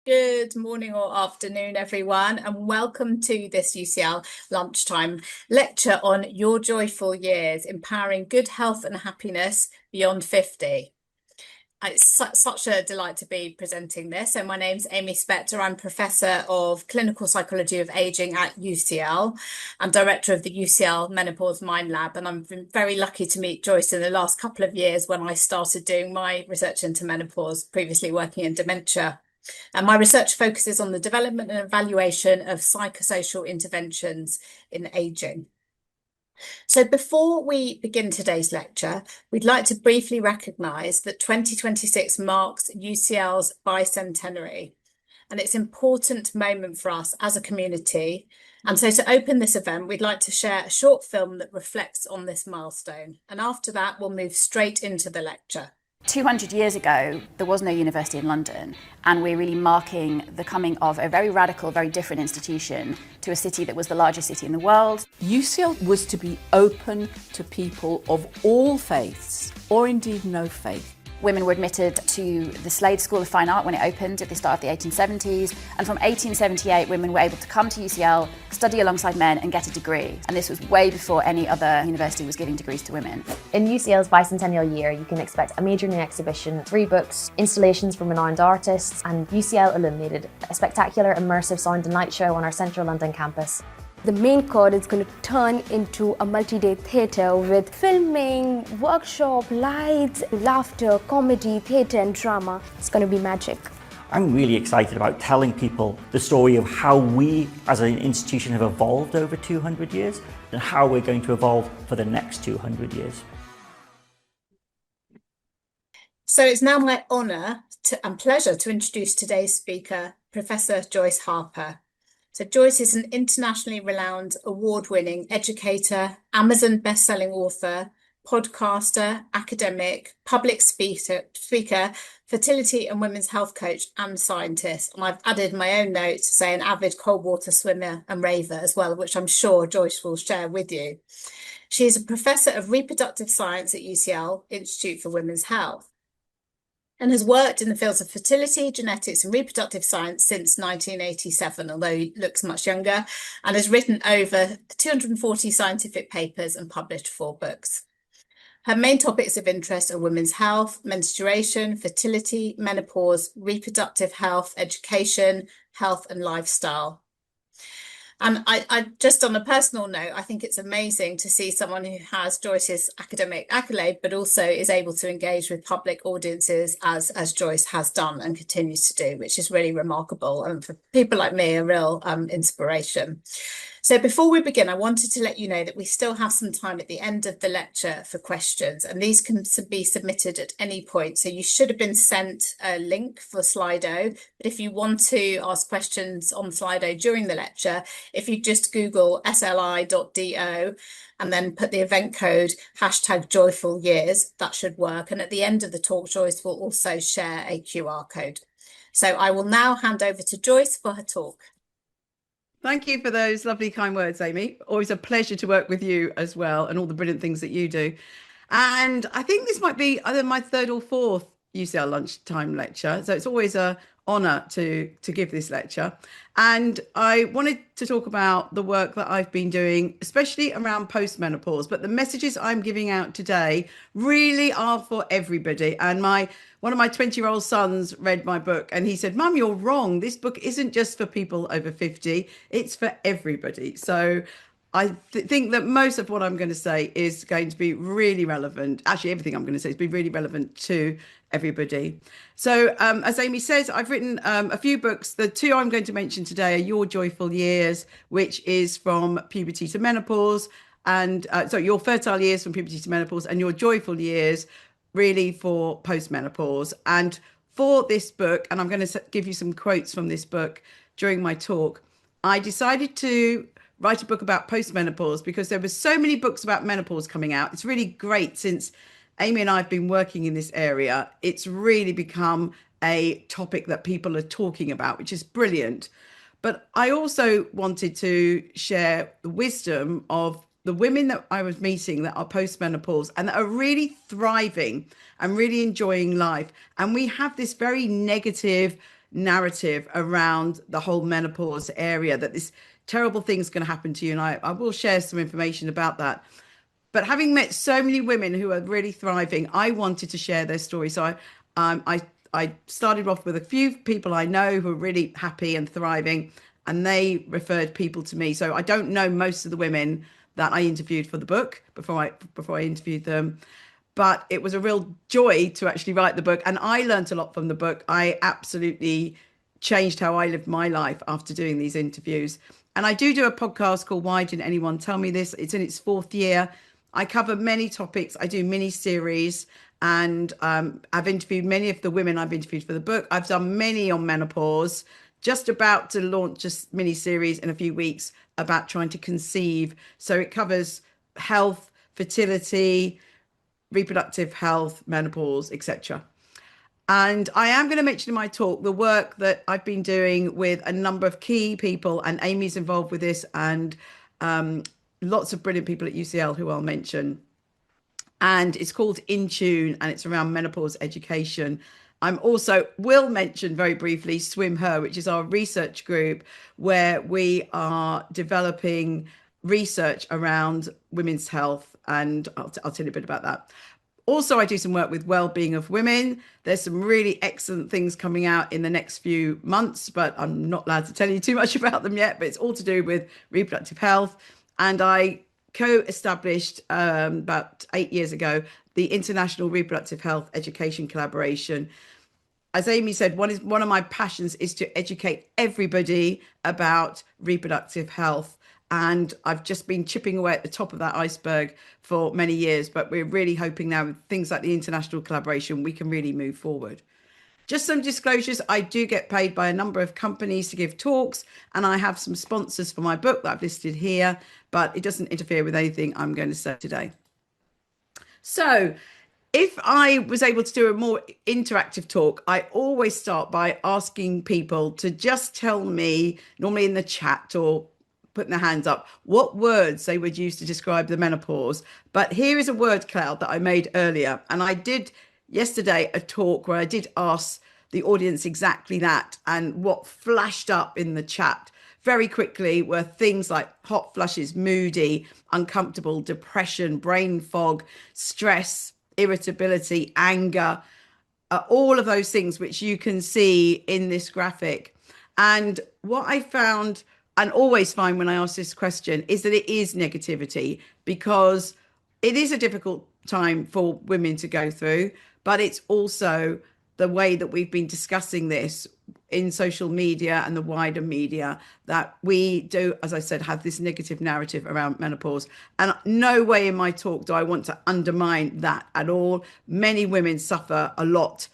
Good morning or afternoon, everyone, and welcome to this UCL lunchtime lecture on Your Joyful Years, Empowering Good Health and Happiness Beyond 50. It's such a delight to be presenting this. So my name's Amy Spector. I'm Professor of Clinical Psychology of Aging at UCL and Director of the UCL Menopause Mind Lab. And I've been very lucky to meet Joyce in the last couple of years when I started doing my research into menopause, previously working in dementia. And my research focuses on the development and evaluation of psychosocial interventions in aging. So before we begin today's lecture, we'd like to briefly recognise that 2026 marks UCL's bicentenary, and it's an important moment for us as a community. And so to open this event, we'd like to share a short film that reflects on this milestone. And after that, we'll move straight into the lecture. 200 years ago, there was no university in London, and we're really marking the coming of a very radical, very different institution to a city that was the largest city in the world. UCL was to be open to people of all faiths, or indeed no faith. Women were admitted to the Slade School of Fine Art when it opened at the start of the 1870s, and from 1878 women were able to come to UCL, study alongside men and get a degree. And this was way before any other university was giving degrees to women. In UCL's bicentennial year, you can expect a major new exhibition, 3 books, installations from renowned artists, and UCL Illuminated, a spectacular immersive sound and light show on our central London campus. The main chord is going to turn into a multi-day theatre with filming, workshop, lights, laughter, comedy, theatre and drama. It's going to be magic. I'm really excited about telling people the story of how we as an institution have evolved over 200 years and how we're going to evolve for the next 200 years. So it's now my honour and pleasure to introduce today's speaker, Professor Joyce Harper. So Joyce is an internationally renowned award-winning educator, Amazon best-selling author, podcaster, academic, public speaker, fertility and women's health coach and scientist. And I've added my own note to say an avid cold water swimmer and raver as well, which I'm sure Joyce will share with you. She is a professor of reproductive science at UCL Institute for Women's Health, and has worked in the fields of fertility, genetics and reproductive science since 1987, although he looks much younger, and has written over 240 scientific papers and published 4 books. Her main topics of interest are women's health, menstruation, fertility, menopause, reproductive health, education, health and lifestyle. And I just on a personal note, I think it's amazing to see someone who has Joyce's academic accolade, but also is able to engage with public audiences as Joyce has done and continues to do, which is really remarkable. And for people like me, a real inspiration. So before we begin, I wanted to let you know that we still have some time at the end of the lecture for questions, and these can be submitted at any point. So you should have been sent a link for Slido, but if you want to ask questions on Slido during the lecture, if you just Google sli.do and then put the event code #joyfulyears, that should work. And at the end of the talk, Joyce will also share a QR code. So I will now hand over to Joyce for her talk. Thank you for those lovely kind words, Amy. Always a pleasure to work with you as well, and all the brilliant things that you do. And I think this might be either my 3rd or 4th UCL lunchtime lecture. So it's always a honour to give this lecture. And I wanted to talk about the work that I've been doing, especially around postmenopause. But the messages I'm giving out today really are for everybody. And one of my 20-year-old sons read my book and he said, "Mum, you're wrong. This book isn't just for people over 50. It's for everybody." So I think that most of what I'm going to say is going to be really relevant. Actually, everything I'm going to say is be really relevant to everybody. So as Amy says, I've written a few books. The 2 I'm going to mention today are Your Joyful Years, which is from puberty to menopause, and Your Fertile Years from puberty to menopause, and Your Joyful Years really for postmenopause. And for this book, and I'm going to give you some quotes from this book during my talk, I decided to write a book about postmenopause because there were so many books about menopause coming out. It's really great since Amy and I have been working in this area. It's really become a topic that people are talking about, which is brilliant. But I also wanted to share the wisdom of the women that I was meeting that are postmenopause and that are really thriving and really enjoying life. And we have this very negative narrative around the whole menopause area, that this terrible thing's going to happen to you. And I will share some information about that. But having met so many women who are really thriving, I wanted to share their story. So I started off with a few people I know who are really happy and thriving, and they referred people to me. So I don't know most of the women that I interviewed for the book before I interviewed them, but it was a real joy to actually write the book, and I learned a lot from the book. I absolutely changed how I lived my life after doing these interviews. And I do a podcast called Why Didn't Anyone Tell Me This? It's in its 4th year. I cover many topics. I do mini series, and I've interviewed many of the women I've interviewed for the book. I've done many on menopause, just about to launch a mini series in a few weeks about trying to conceive. So it covers health, fertility, reproductive health, menopause, etc. And I am going to mention in my talk the work that I've been doing with a number of key people, and Amy's involved with this, and lots of brilliant people at UCL who I'll mention. And it's called In Tune, and it's around menopause education. I'm also will mention very briefly Swim Her, which is our research group where we are developing research around women's health, and I'll tell you a bit about that. Also, I do some work with well-being of women. There's some really excellent things coming out in the next few months, but I'm not allowed to tell you too much about them yet. But it's all to do with reproductive health. And I co-established about 8 years ago the International Reproductive Health Education Collaboration. As Amy said, one of my passions is to educate everybody about reproductive health. And I've just been chipping away at the top of that iceberg for many years, but we're really hoping now with things like the international collaboration, we can really move forward. Just some disclosures. I do get paid by a number of companies to give talks, and I have some sponsors for my book that I've listed here, but it doesn't interfere with anything I'm going to say today. So if I was able to do a more interactive talk, I always start by asking people to just tell me, normally in the chat or putting their hands up, what words they would use to describe the menopause. But here is a word cloud that I made earlier. And I did yesterday a talk where I did ask the audience exactly that. And what flashed up in the chat very quickly were things like hot flushes, moody, uncomfortable, depression, brain fog, stress, irritability, anger, all of those things which you can see in this graphic. And what I found, and always find when I ask this question, is that it is negativity, because it is a difficult time for women to go through, but it's also the way that we've been discussing this in social media and the wider media, that we do, as I said, have this negative narrative around menopause. And no way in my talk do I want to undermine that at all. Many women suffer a lot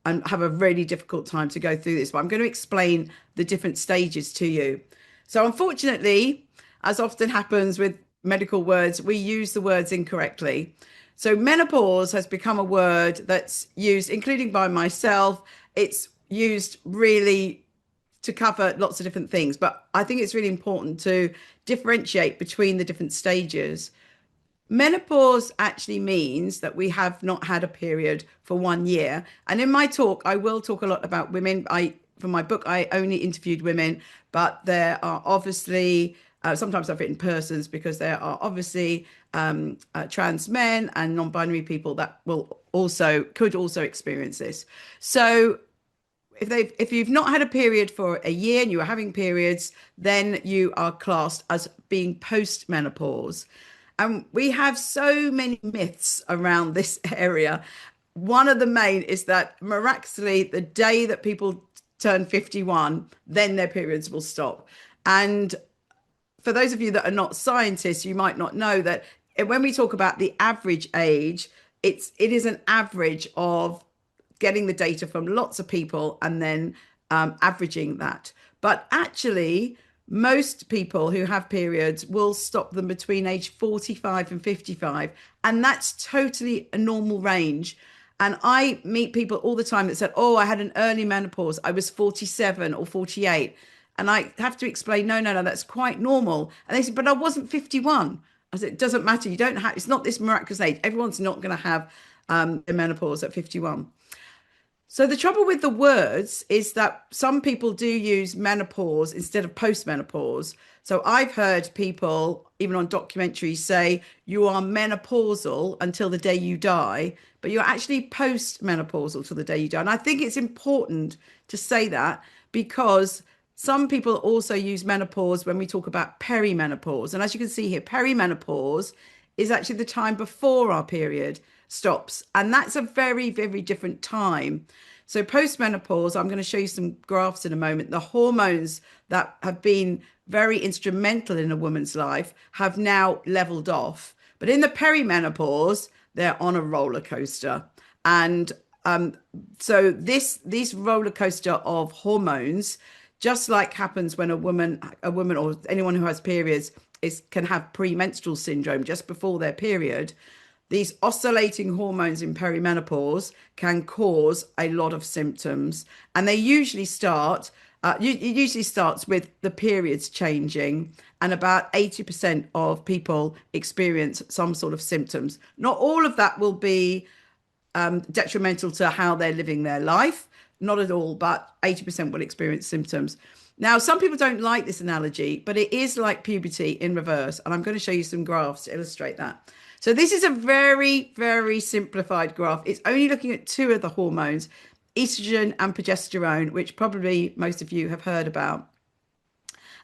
and have a really difficult time to go through this, but I'm going to explain the different stages to you. So unfortunately, as often happens with medical words, we use the words incorrectly. So menopause has become a word that's used, including by myself. It's used really to cover lots of different things, but I think it's really important to differentiate between the different stages. Menopause actually means that we have not had a period for 1 year. And in my talk, I will talk a lot about women. For my book, I only interviewed women, but there are obviously, sometimes I've written persons, because there are obviously trans men and non-binary people that could also experience this. So if you've not had a period for a year and you are having periods, then you are classed as being post-menopause. And we have so many myths around this area. One of the main is that miraculously, the day that people turn 51, then their periods will stop. And for those of you that are not scientists, you might not know that when we talk about the average age, it is an average of getting the data from lots of people and then averaging that. But actually, most people who have periods will stop them between age 45 and 55. And that's totally a normal range. And I meet people all the time that said, oh, I had an early menopause. I was 47 or 48. And I have to explain, no, that's quite normal. And they said, but I wasn't 51. I said, it doesn't matter. You don't have, it's not this miraculous age. Everyone's not going to have the menopause at 51. So the trouble with the words is that some people do use menopause instead of postmenopause. So I've heard people, even on documentaries, say you are menopausal until the day you die, but you're actually postmenopausal till the day you die. And I think it's important to say that, because some people also use menopause when we talk about perimenopause. And as you can see here, perimenopause is actually the time before our period stops. And that's a very, very different time. So postmenopause, I'm going to show you some graphs in a moment. The hormones that have been very instrumental in a woman's life have now leveled off. But in the perimenopause, they're on a roller coaster. And so this roller coaster of hormones, just like happens when a woman or anyone who has periods can have premenstrual syndrome just before their period, these oscillating hormones in perimenopause can cause a lot of symptoms. And they usually start, it usually starts with the periods changing, and about 80% of people experience some sort of symptoms. Not all of that will be detrimental to how they're living their life, not at all, but 80% will experience symptoms. Now, some people don't like this analogy, but it is like puberty in reverse. And I'm going to show you some graphs to illustrate that. So this is a very, very simplified graph. It's only looking at two of the hormones, estrogen and progesterone, which probably most of you have heard about.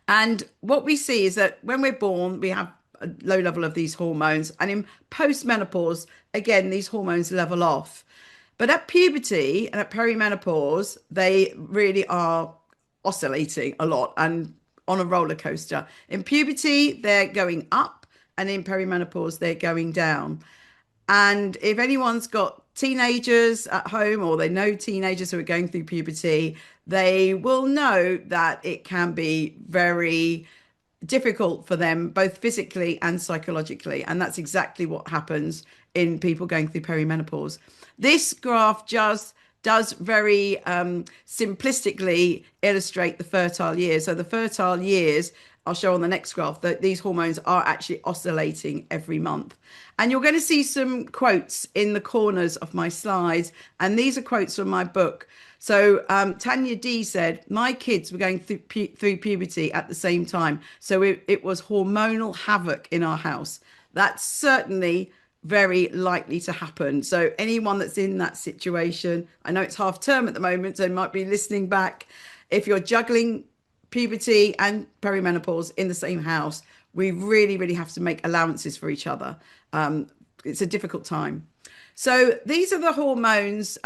And what we see is that when we're born, we have a low level of these hormones. And in postmenopause, again, these hormones level off. But at puberty and at perimenopause, they really are oscillating a lot and on a roller coaster. In puberty, they're going up, and in perimenopause, they're going down. And if anyone's got teenagers at home, or they know teenagers who are going through puberty, they will know that it can be very difficult for them, both physically and psychologically. And that's exactly what happens in people going through perimenopause. This graph just does very simplistically illustrate the fertile years. So the fertile years, I'll show on the next graph, that these hormones are actually oscillating every month. And you're going to see some quotes in the corners of my slides. And these are quotes from my book. So Tanya D said, my kids were going through puberty at the same time. So it was hormonal havoc in our house. That's certainly very likely to happen. So anyone that's in that situation, I know it's half term at the moment, so might be listening back. If you're juggling puberty and perimenopause in the same house, we really, really have to make allowances for each other. It's a difficult time. So these are the hormones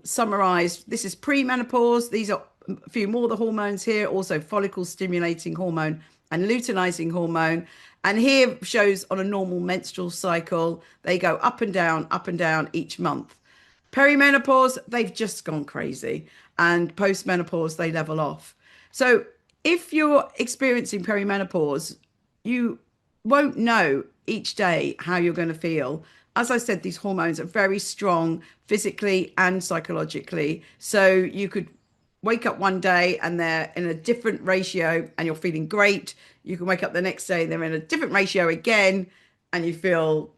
summarized. This is premenopause. These are a few more of the hormones here, also follicle stimulating hormone and luteinizing hormone. And here shows on a normal menstrual cycle, they go up and down each month. Perimenopause, they've just gone crazy. And postmenopause, they level off. So if you're experiencing perimenopause, you won't know each day how you're going to feel. As I said, these hormones are very strong physically and psychologically. So you could wake up one day and they're in a different ratio and you're feeling great. You can wake up the next day and they're in a different ratio again and you feel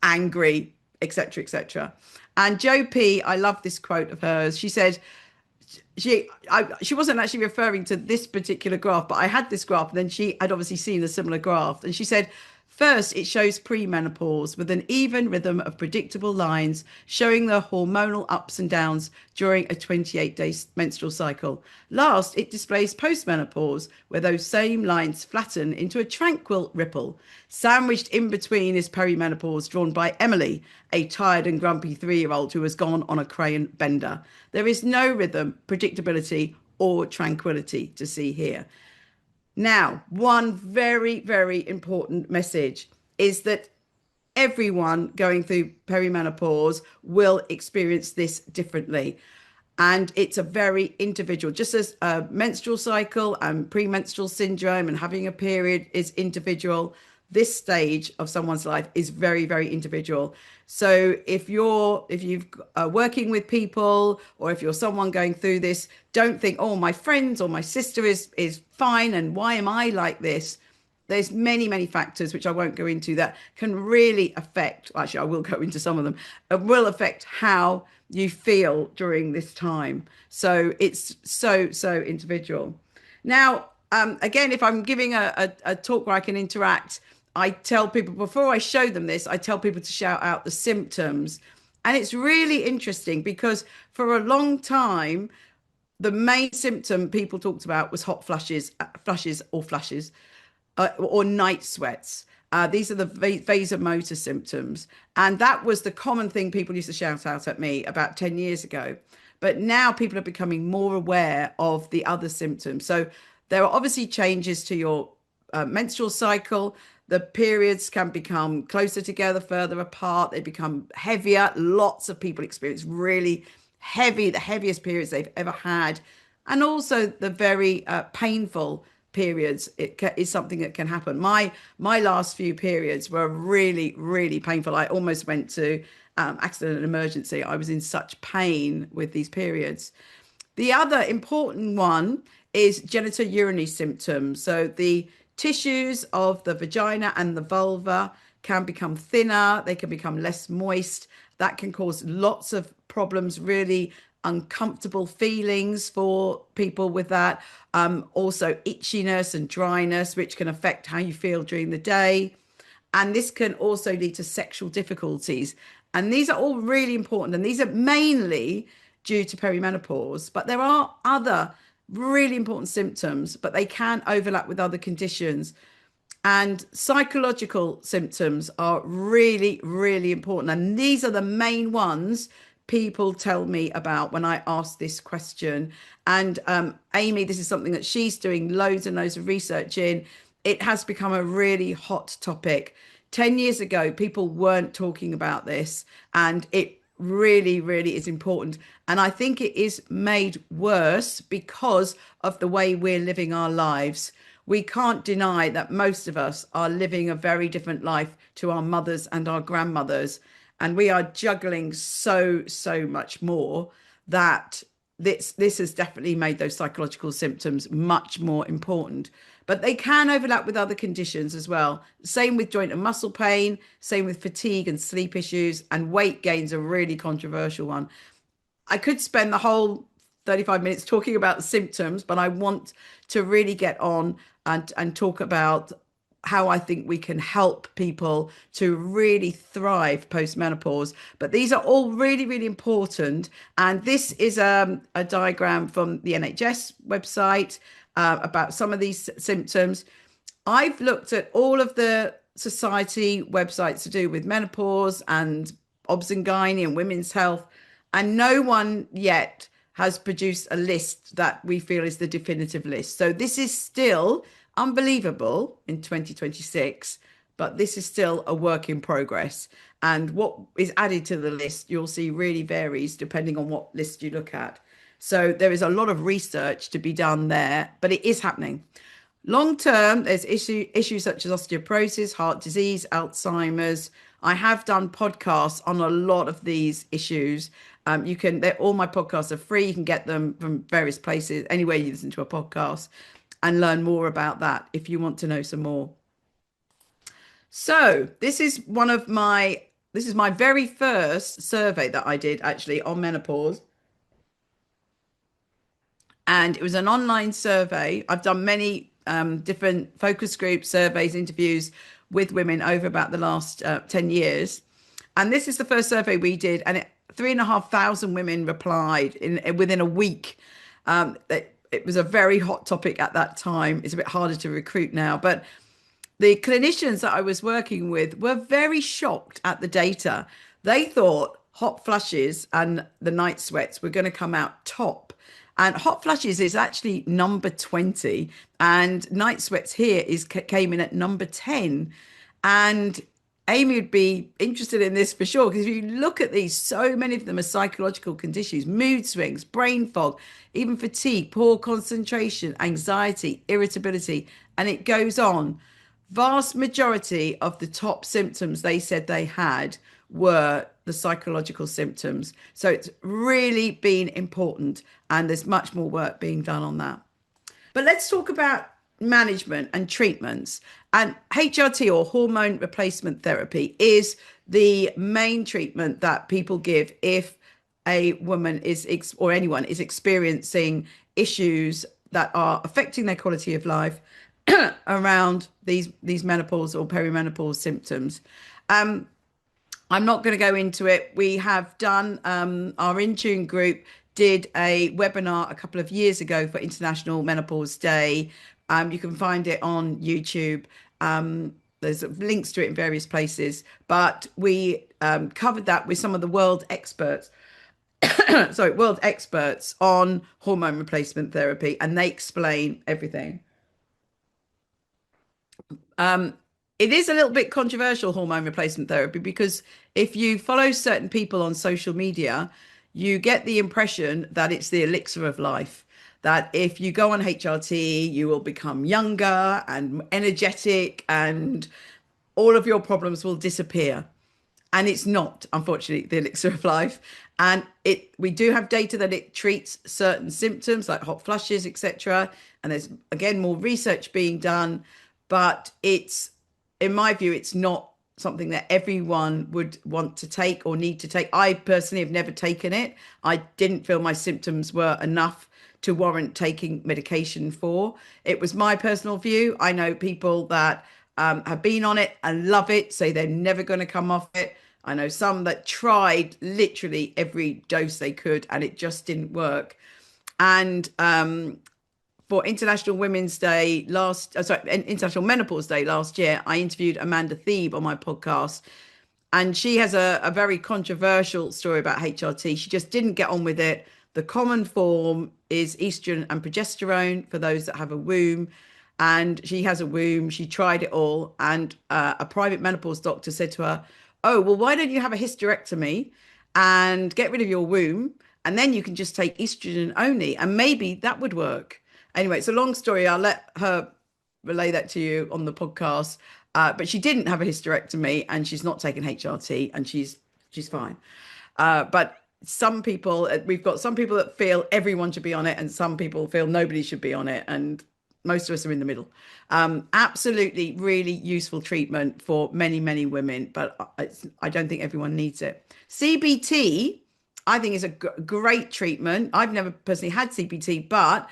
angry, etc., etc. And Joe P, I love this quote of hers. She said, she wasn't actually referring to this particular graph, but I had this graph, and then she had obviously seen a similar graph. And she said, first, it shows premenopause with an even rhythm of predictable lines showing the hormonal ups and downs during a 28-day menstrual cycle. Last, it displays postmenopause, where those same lines flatten into a tranquil ripple. Sandwiched in between is perimenopause, drawn by Emily, a tired and grumpy 3-year-old who has gone on a crayon bender. There is no rhythm, predictability, or tranquility to see here. Now, one very, very important message is that everyone going through perimenopause will experience this differently. And it's a very individual, just as a menstrual cycle and premenstrual syndrome and having a period is individual. This stage of someone's life is very, very individual. So if you're working with people, or if you're someone going through this, don't think, oh, my friends or my sister is fine and why am I like this? there's many factors which I won't go into that can really affect, actually I will go into some of them, will affect how you feel during this time. So it's so individual. Now, again, if I'm giving a talk where I can interact, I tell people, before I show them this, I tell people to shout out the symptoms. And it's really interesting because for a long time, the main symptom people talked about was hot flushes, or night sweats. These are the vasomotor symptoms. And that was the common thing people used to shout out at me about 10 years ago. But now people are becoming more aware of the other symptoms. So there are obviously changes to your menstrual cycle. The periods can become closer together, further apart. They become heavier. Lots of people experience really heavy, the heaviest periods they've ever had. And also the very painful periods. Is something that can happen. My last few periods were really painful. I almost went to accident and emergency. I was in such pain with these periods. The other important one is genitourinary symptoms. So the tissues of the vagina and the vulva can become thinner. They can become less moist. That can cause lots of problems, really uncomfortable feelings for people with that. Also itchiness and dryness, which can affect how you feel during the day. And this can also lead to sexual difficulties. And these are all really important. And these are mainly due to perimenopause. But there are other really important symptoms, but they can overlap with other conditions. And psychological symptoms are really important. And these are the main ones people tell me about when I ask this question. And Amy, this is something that she's doing loads and loads of research in. It has become a really hot topic. 10 years ago, people weren't talking about this, and it really is important. And I think it is made worse because of the way we're living our lives. We can't deny that most of us are living a very different life to our mothers and our grandmothers. And we are juggling so much more that this has definitely made those psychological symptoms much more important. But they can overlap with other conditions as well. Same with joint and muscle pain, same with fatigue and sleep issues, and weight gain's a really controversial one. I could spend the whole 35 minutes talking about the symptoms, but I want to really get on and talk about how I think we can help people to really thrive post-menopause. But these are all really important. And this is a diagram from the NHS website about some of these symptoms. I've looked at all of the society websites to do with menopause and obs and gynae and women's health, and no one yet has produced a list that we feel is the definitive list. So this is still unbelievable in 2026, but this is still a work in progress. And what is added to the list, you'll see, really varies depending on what list you look at. So there is a lot of research to be done there, but it is happening. Long term, there's issues such as osteoporosis, heart disease, Alzheimer's. I have done podcasts on a lot of these issues. All my podcasts are free. You can get them from various places, anywhere you listen to a podcast, and learn more about that if you want to know some more. So this is my very first survey that I did actually on menopause. And it was an online survey. I've done many different focus group surveys, interviews with women over about the last 10 years. And this is the first survey we did. And 3,500 women replied within a week. It was a very hot topic at that time. It's a bit harder to recruit now. But the clinicians that I was working with were very shocked at the data. They thought hot flushes and the night sweats were going to come out top. And hot flushes is actually number 20, and night sweats here came in at number 10. And Amy would be interested in this for sure, because if you look at these, so many of them are psychological conditions: mood swings, brain fog, even fatigue, poor concentration, anxiety, irritability, and it goes on. Vast majority of the top symptoms they said they had were the psychological symptoms. So it's really been important, and there's much more work being done on that. But let's talk about management and treatments. And HRT, or hormone replacement therapy, is the main treatment that people give if a woman or anyone is experiencing issues that are affecting their quality of life around these menopause or perimenopause symptoms. I'm not going to go into it. We have done our In Tune group did a webinar a couple of years ago for International Menopause Day. You can find it on YouTube. There's links to it in various places, but we covered that with some of the world experts. World experts on hormone replacement therapy, and they explain everything. It is a little bit controversial, hormone replacement therapy, because if you follow certain people on social media, you get the impression that it's the elixir of life, that if you go on HRT, you will become younger and energetic and all of your problems will disappear. And it's not, unfortunately, the elixir of life. And we do have data that it treats certain symptoms like hot flushes, etc. And there's, again, more research being done. But in my view, it's not something that everyone would want to take or need to take. I personally have never taken it. I didn't feel my symptoms were enough to warrant taking medication for. It was my personal view. I know people that have been on it and love it, say they're never going to come off it. I know some that tried literally every dose they could and it just didn't work. And for International Women's Day International Menopause Day last year, I interviewed Amanda Thebe on my podcast, and she has a very controversial story about HRT. She just didn't get on with it. The common form is estrogen and progesterone for those that have a womb, and she has a womb. She tried it all, and a private menopause doctor said to her, "Oh, well, why don't you have a hysterectomy and get rid of your womb, and then you can just take estrogen only, and maybe that would work." Anyway, it's a long story. I'll let her relay that to you on the podcast. But she didn't have a hysterectomy, and she's not taken HRT, and she's fine. But some people, we've got some people that feel everyone should be on it, and some people feel nobody should be on it, and most of us are in the middle. Absolutely, really useful treatment for many, many women, but I don't think everyone needs it. CBT, I think, is a great treatment. I've never personally had CBT, but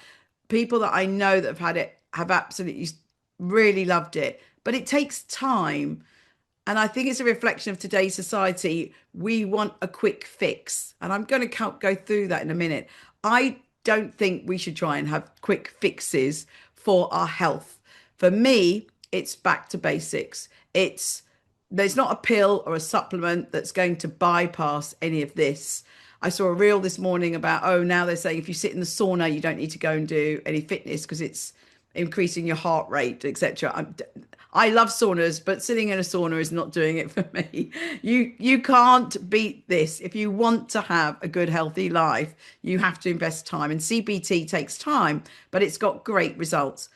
people that I know that have had it have absolutely really loved it. But it takes time. And I think it's a reflection of today's society. We want a quick fix. And I'm going to go through that in a minute. I don't think we should try and have quick fixes for our health. For me, it's back to basics. There's not a pill or a supplement that's going to bypass any of this. I saw a reel this morning about, now they're saying if you sit in the sauna, you don't need to go and do any fitness because it's increasing your heart rate, etc. I love saunas, but sitting in a sauna is not doing it for me. You can't beat this. If you want to have a good, healthy life, you have to invest time. And CBT takes time, but it's got great results.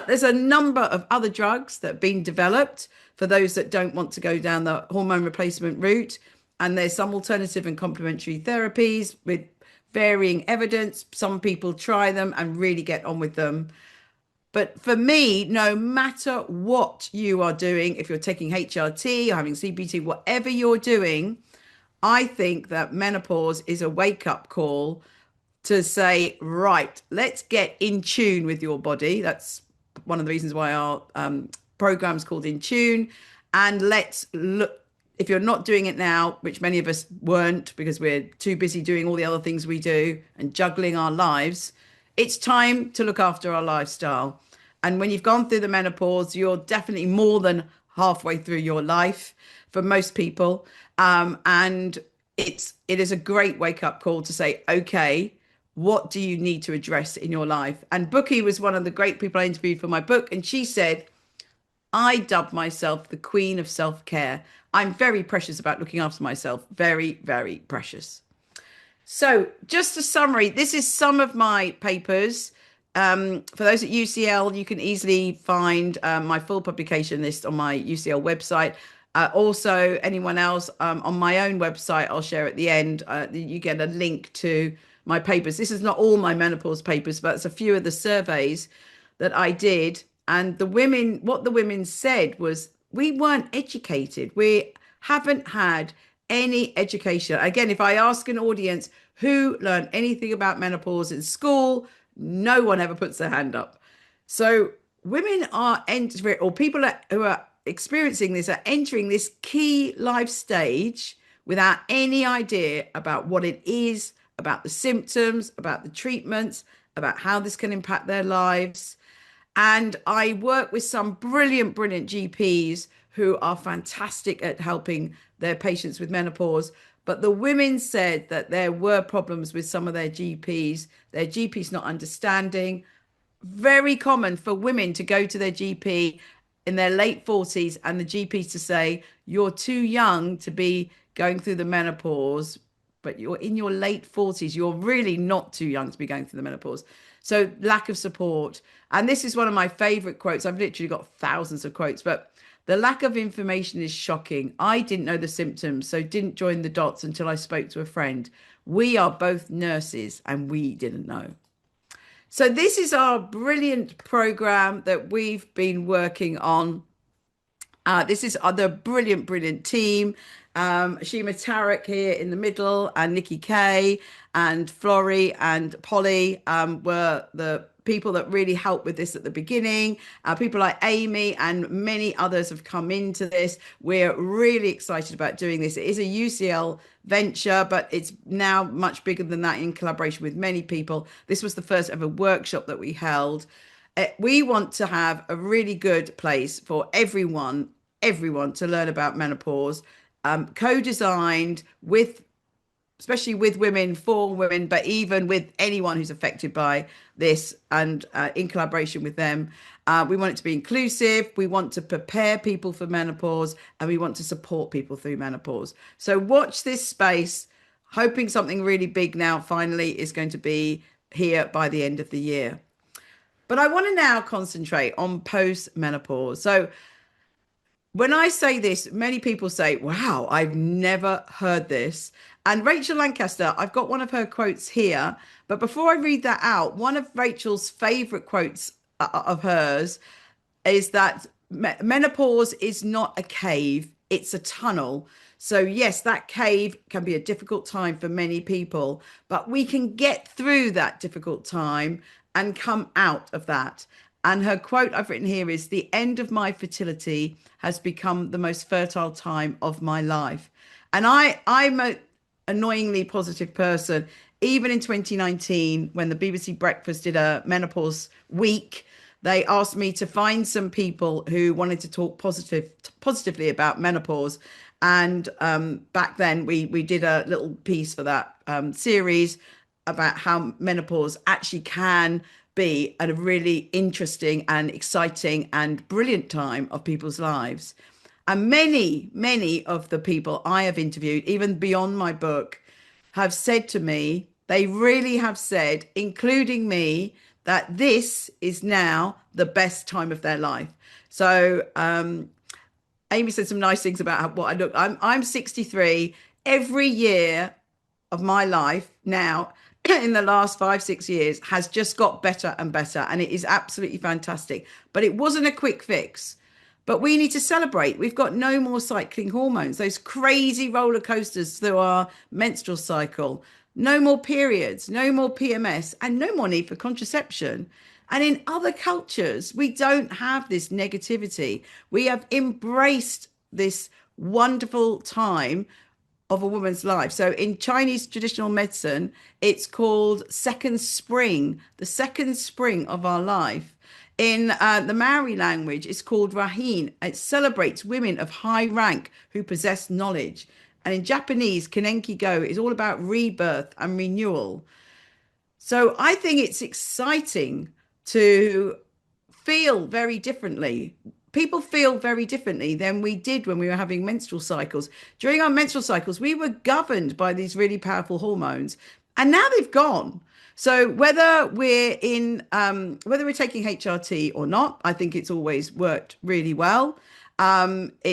There's a number of other drugs that have been developed for those that don't want to go down the hormone replacement route. And there's some alternative and complementary therapies with varying evidence. Some people try them and really get on with them. But for me, no matter what you are doing, if you're taking HRT or having CBT, whatever you're doing, I think that menopause is a wake-up call to say, right, let's get in tune with your body. That's one of the reasons why our program's called In Tune. And let's look. If you're not doing it now, which many of us weren't because we're too busy doing all the other things we do and juggling our lives, it's time to look after our lifestyle. And when you've gone through the menopause, you're definitely more than halfway through your life for most people. And it is a great wake-up call to say, okay, what do you need to address in your life? And Bookie was one of the great people I interviewed for my book. And she said, I dubbed myself the queen of self-care. I'm very precious about looking after myself. Very, very precious. So just a summary. This is some of my papers. For those at UCL, you can easily find my full publication list on my UCL website. Also, anyone else on my own website, I'll share at the end. You get a link to my papers. This is not all my menopause papers, but it's a few of the surveys that I did. And what the women said was, we weren't educated. We haven't had any education. Again, if I ask an audience who learned anything about menopause in school, no one ever puts their hand up. So women are entering, or people who are experiencing this are entering this key life stage without any idea about what it is, about the symptoms, about the treatments, about how this can impact their lives. And I work with some brilliant, brilliant GPs who are fantastic at helping their patients with menopause. But the women said that there were problems with some of their GPs not understanding. Very common for women to go to their GP in their late 40s and the GP to say, you're too young to be going through the menopause, but you're in your late 40s. You're really not too young to be going through the menopause. So lack of support. And this is one of my favorite quotes. I've literally got thousands of quotes, but the lack of information is shocking. I didn't know the symptoms, so didn't join the dots until I spoke to a friend. We are both nurses and we didn't know. So this is our brilliant program that we've been working on. This is the brilliant, brilliant team. Shima Tarek here in the middle, and Nikki Kay and Florrie and Polly were the people that really helped with this at the beginning. People like Amy and many others have come into this. We're really excited about doing this. It is a UCL venture, but it's now much bigger than that in collaboration with many people. This was the first ever workshop that we held. We want to have a really good place for everyone to learn about menopause, co-designed with, especially with women, for women, but even with anyone who's affected by this, and in collaboration with them. We want it to be inclusive. We want to prepare people for menopause, and we want to support people through menopause. So watch this space, hoping something really big now finally is going to be here by the end of the year. But I want to now concentrate on post-menopause. So when I say this, many people say, wow, I've never heard this. And Rachel Lancaster, I've got one of her quotes here. But before I read that out, one of Rachel's favorite quotes of hers is that menopause is not a cave, it's a tunnel. So yes, that cave can be a difficult time for many people, but we can get through that difficult time and come out of that. And her quote I've written here is, the end of my fertility has become the most fertile time of my life. And I'm an annoyingly positive person. Even in 2019, when the BBC Breakfast did a menopause week, they asked me to find some people who wanted to talk positively about menopause. And back then we did a little piece for that series about how menopause actually can be a really interesting and exciting and brilliant time of people's lives. And many of the people I have interviewed, even beyond my book, have said to me, they really have said, including me, that this is now the best time of their life. So Amy said some nice things about what I look. I'm 63. Every year of my life now, in the last 5-6 years, has just got better and better, and it is absolutely fantastic. But it wasn't a quick fix. But we need to celebrate. We've got no more cycling hormones, those crazy roller coasters through our menstrual cycle. No more periods, no more PMS, and no more need for contraception. And in other cultures, we don't have this negativity. We have embraced this wonderful time of a woman's life. So in Chinese traditional medicine, it's called second spring, the second spring of our life. In the Maori language, it's called Rahin. It celebrates women of high rank who possess knowledge. And in Japanese, Kanenki Go is all about rebirth and renewal. So I think it's exciting to feel very differently. People feel very differently than we did when we were having menstrual cycles. During our menstrual cycles, we were governed by these really powerful hormones, and now they've gone. So whether we're taking HRT or not, I think it's always worked really well. The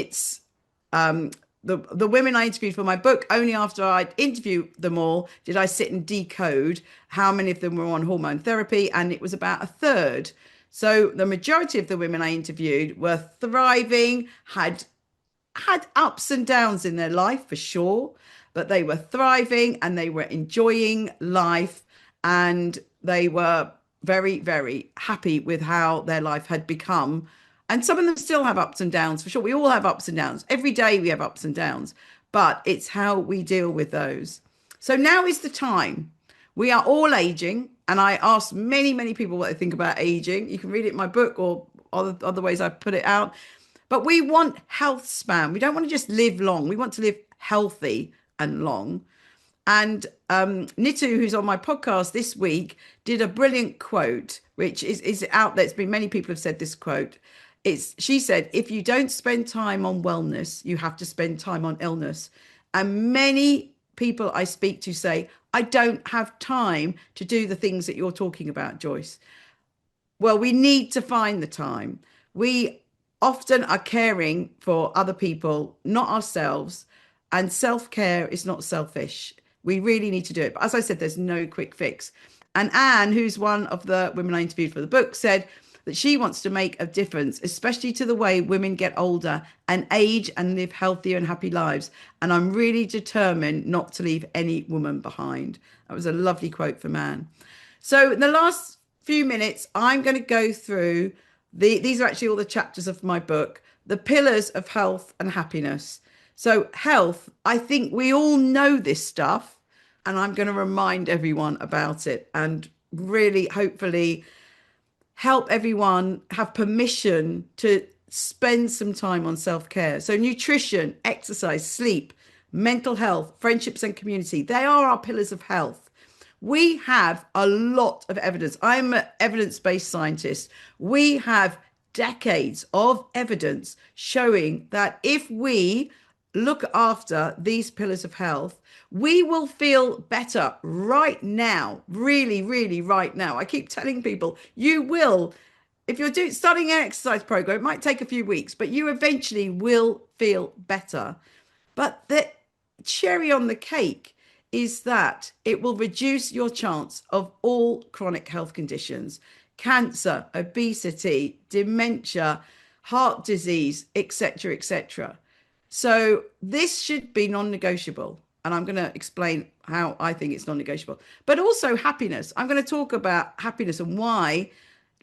women I interviewed for my book, only after I'd interviewed them all did I sit and decode how many of them were on hormone therapy, and it was about a third. So the majority of the women I interviewed were thriving, had ups and downs in their life for sure, but they were thriving and they were enjoying life, and they were very, very happy with how their life had become. And some of them still have ups and downs for sure. We all have ups and downs. Every day we have ups and downs, but it's how we deal with those. So now is the time. We are all aging, and I asked many, many people what they think about aging. You can read it in my book or other ways I put it out. But we want health span. We don't want to just live long. We want to live healthy and long. And Nitu, who's on my podcast this week, did a brilliant quote, which is out there. It's been, many people have said this quote. She said, if you don't spend time on wellness, you have to spend time on illness. And many people I speak to say, I don't have time to do the things that you're talking about, Joyce. Well, we need to find the time. We often are caring for other people, not ourselves. And self-care is not selfish. We really need to do it. But as I said, there's no quick fix. And Anne, who's one of the women I interviewed for the book, said that she wants to make a difference, especially to the way women get older and age and live healthier and happy lives. And I'm really determined not to leave any woman behind. That was a lovely quote from Anne. So in the last few minutes, I'm going to go through these are actually all the chapters of my book, the pillars of health and happiness. So health, I think we all know this stuff, and I'm going to remind everyone about it and really hopefully help everyone have permission to spend some time on self-care. So nutrition, exercise, sleep, mental health, friendships and community, they are our pillars of health. We have a lot of evidence. I'm an evidence-based scientist. We have decades of evidence showing that if we look after these pillars of health, we will feel better right now, really, really right now. I keep telling people, you will, if you're starting an exercise program, it might take a few weeks, but you eventually will feel better. But the cherry on the cake is that it will reduce your chance of all chronic health conditions, cancer, obesity, dementia, heart disease, etc., etc. So this should be non-negotiable. And I'm going to explain how I think it's non-negotiable, but also happiness. I'm going to talk about happiness and why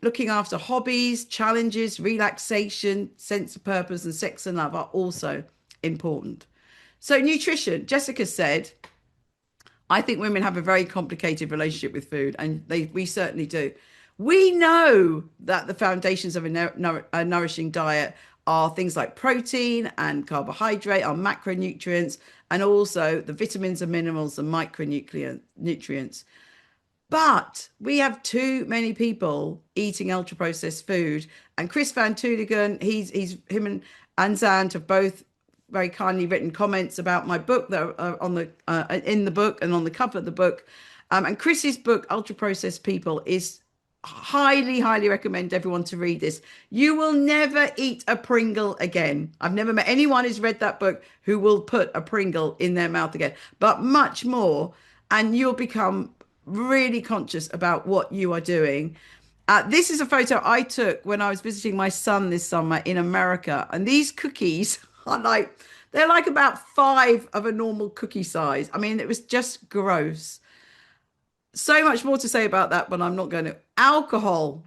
looking after hobbies, challenges, relaxation, sense of purpose, and sex and love are also important. So nutrition, Jessica said, I think women have a very complicated relationship with food, and we certainly do. We know that the foundations of a nourishing diet are things like protein and carbohydrate, our macronutrients, and also the vitamins and minerals and micronutrients. But we have too many people eating ultra-processed food. And Chris Van Toonigan, him and Anzand have both very kindly written comments about my book that are on the in the book and on the cover of the book. And Chris's book, Ultra Processed People, is highly recommend everyone to read this. You will never eat a Pringle again. I've never met anyone who's read that book who will put a Pringle in their mouth again, but much more. And you'll become really conscious about what you are doing. This is a photo I took when I was visiting my son this summer in America. And these cookies are they're like about 5 of a normal cookie size. I mean, it was just gross. So much more to say about that, but I'm not going to. Alcohol.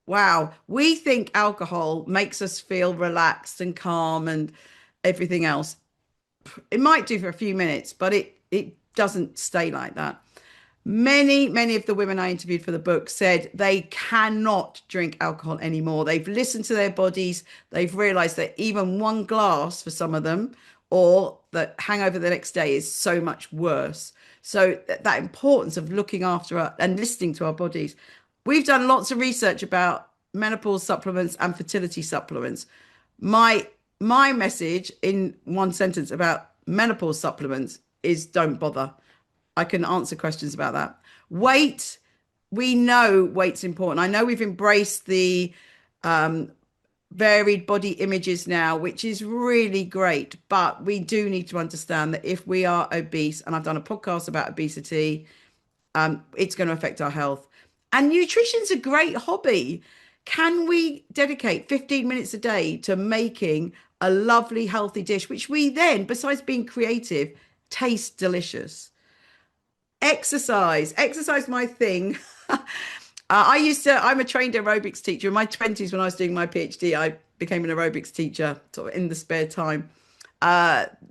Wow. We think alcohol makes us feel relaxed and calm and everything else. It might do for a few minutes, but it doesn't stay like that. Many of the women I interviewed for the book said they cannot drink alcohol anymore. They've listened to their bodies. They've realized that even one glass for some of them, or the hangover the next day, is so much worse. So that importance of looking after and listening to our bodies. We've done lots of research about menopause supplements and fertility supplements. My message in one sentence about menopause supplements is don't bother. I can answer questions about that. Weight, we know weight's important. I know we've embraced the varied body images now, which is really great, but we do need to understand that if we are obese, and I've done a podcast about obesity, it's going to affect our health. And nutrition's a great hobby. Can we dedicate 15 minutes a day to making a lovely, healthy dish, which we then, besides being creative, taste delicious? Exercise, my thing. I'm a trained aerobics teacher. In my 20s, when I was doing my PhD, I became an aerobics teacher sort of in the spare time.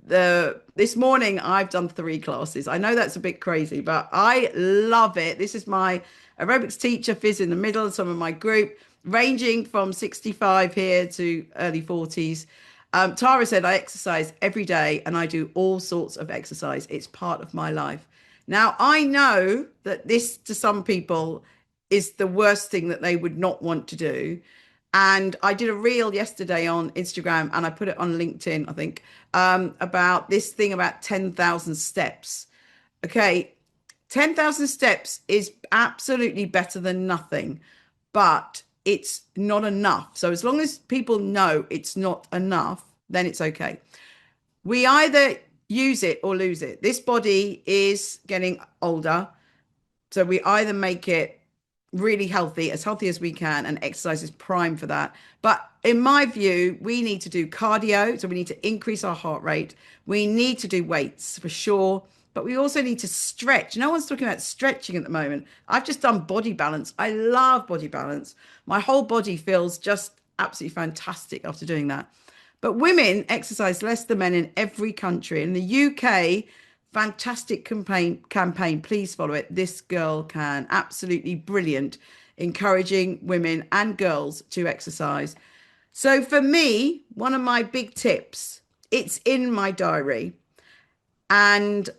This morning I've done 3 classes. I know that's a bit crazy, but I love it. This is my aerobics teacher, Fizz in the middle, some of my group, ranging from 65 here to early 40s. Tara said I exercise every day and I do all sorts of exercise. It's part of my life. Now, I know that this to some people is the worst thing that they would not want to do. And I did a reel yesterday on Instagram and I put it on LinkedIn, I think, about this thing about 10,000 steps. Okay, 10,000 steps is absolutely better than nothing, but it's not enough. So as long as people know it's not enough, then it's okay. We either use it or lose it. This body is getting older. So we either make it really healthy as we can, and exercise is prime for that. But in my view, we need to do cardio. So we need to increase our heart rate. We need to do weights for sure. But we also need to stretch. No one's talking about stretching at the moment. I've just done body balance. I love body balance. My whole body feels just absolutely fantastic after doing that. But women exercise less than men in every country. In the UK, fantastic campaign. Please follow it. This Girl Can. Absolutely brilliant. Encouraging women and girls to exercise. So for me, one of my big tips, it's in my diary and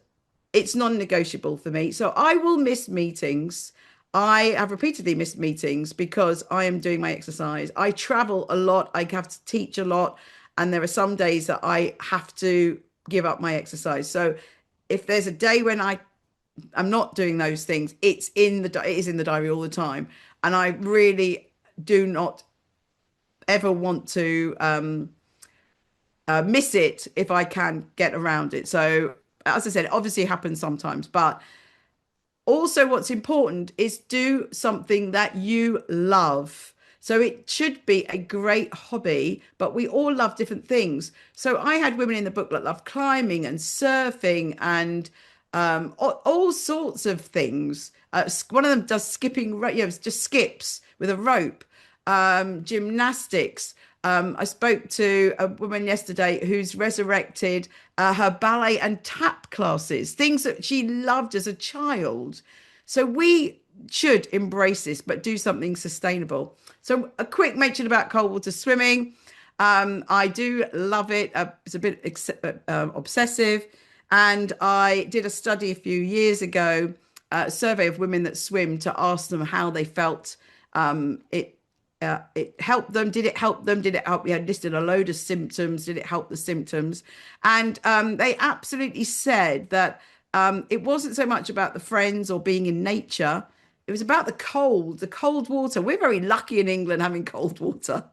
it's non-negotiable for me. So I will miss meetings. I have repeatedly missed meetings because I am doing my exercise. I travel a lot. I have to teach a lot. And there are some days that I have to give up my exercise. So if there's a day when I'm not doing those things, it is in the diary all the time. And I really do not ever want to miss it if I can get around it. So as I said, it obviously happens sometimes, but also what's important is do something that you love. So it should be a great hobby, but we all love different things. So I had women in the book that love climbing and surfing and all sorts of things. One of them does skipping, just skips with a rope, gymnastics. I spoke to a woman yesterday who's resurrected her ballet and tap classes, things that she loved as a child. So we should embrace this, but do something sustainable. So a quick mention about cold water swimming. I do love it. It's a bit obsessive. And I did a study a few years ago, a survey of women that swim to ask them how they felt. It helped them. Did it help them? Did it help? We had listed a load of symptoms. Did it help the symptoms? And they absolutely said that it wasn't so much about the friends or being in nature. It was about the cold water. We're very lucky in England having cold water.